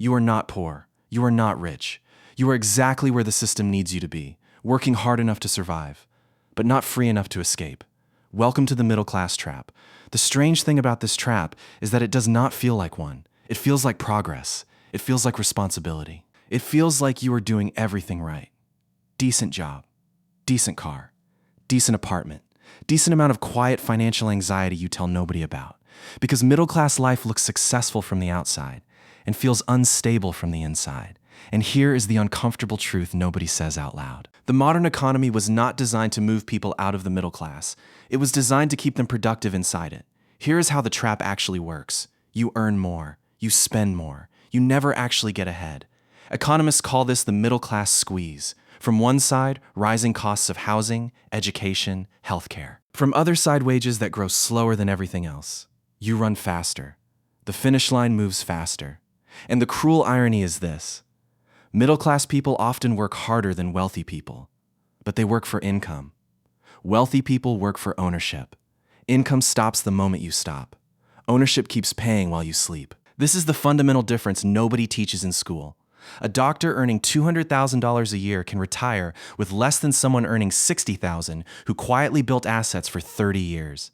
You are not poor. You are not rich. You are exactly where the system needs you to be, working hard enough to survive, but not free enough to escape. Welcome to the middle class trap. The strange thing about this trap is that it does not feel like one. It feels like progress. It feels like responsibility. It feels like you are doing everything right. Decent job, decent car, decent apartment, decent amount of quiet financial anxiety you tell nobody about. Because middle class life looks successful from the outside and feels unstable from the inside. And here is the uncomfortable truth nobody says out loud. The modern economy was not designed to move people out of the middle class. It was designed to keep them productive inside it. Here is how the trap actually works. You earn more. You spend more. You never actually get ahead. Economists call this the middle class squeeze. From one side, rising costs of housing, education, healthcare. From other side, wages that grow slower than everything else. You run faster. The finish line moves faster. And the cruel irony is this. Middle-class people often work harder than wealthy people, but they work for income. Wealthy people work for ownership. Income stops the moment you stop. Ownership keeps paying while you sleep. This is the fundamental difference nobody teaches in school. A doctor earning $200,000 a year can retire with less than someone earning $60,000 who quietly built assets for 30 years.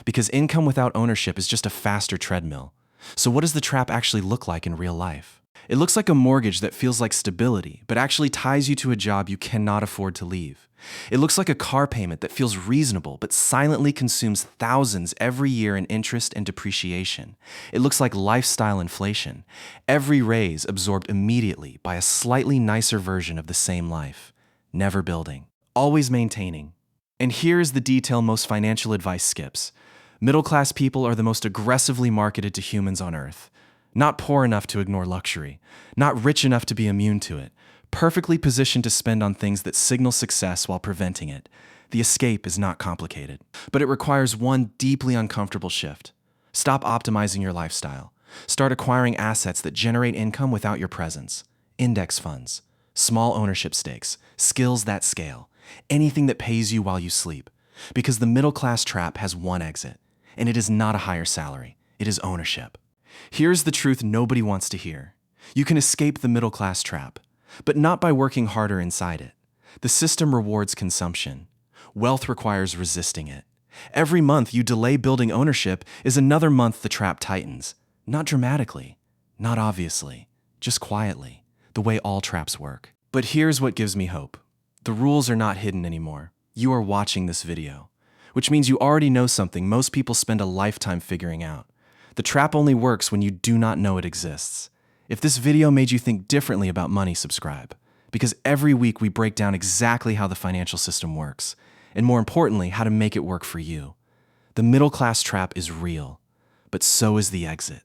Because income without ownership is just a faster treadmill. So what does the trap actually look like in real life? It looks like a mortgage that feels like stability, but actually ties you to a job you cannot afford to leave. It looks like a car payment that feels reasonable, but silently consumes thousands every year in interest and depreciation. It looks like lifestyle inflation. Every raise absorbed immediately by a slightly nicer version of the same life. Never building. Always maintaining. And here is the detail most financial advice skips. Middle-class people are the most aggressively marketed to humans on Earth. Not poor enough to ignore luxury, not rich enough to be immune to it, perfectly positioned to spend on things that signal success while preventing it. The escape is not complicated, but it requires one deeply uncomfortable shift. Stop optimizing your lifestyle. Start acquiring assets that generate income without your presence. Index funds, small ownership stakes, skills that scale, anything that pays you while you sleep. Because the middle-class trap has one exit, and it is not a higher salary. It is ownership. Here's the truth nobody wants to hear. You can escape the middle-class trap, but not by working harder inside it. The system rewards consumption. Wealth requires resisting it. Every month you delay building ownership is another month the trap tightens. Not dramatically, not obviously, just quietly, the way all traps work. But here's what gives me hope. The rules are not hidden anymore. You are watching this video, which means you already know something most people spend a lifetime figuring out. The trap only works when you do not know it exists. If this video made you think differently about money, subscribe. Because every week we break down exactly how the financial system works, and more importantly, how to make it work for you. The middle class trap is real, but so is the exit.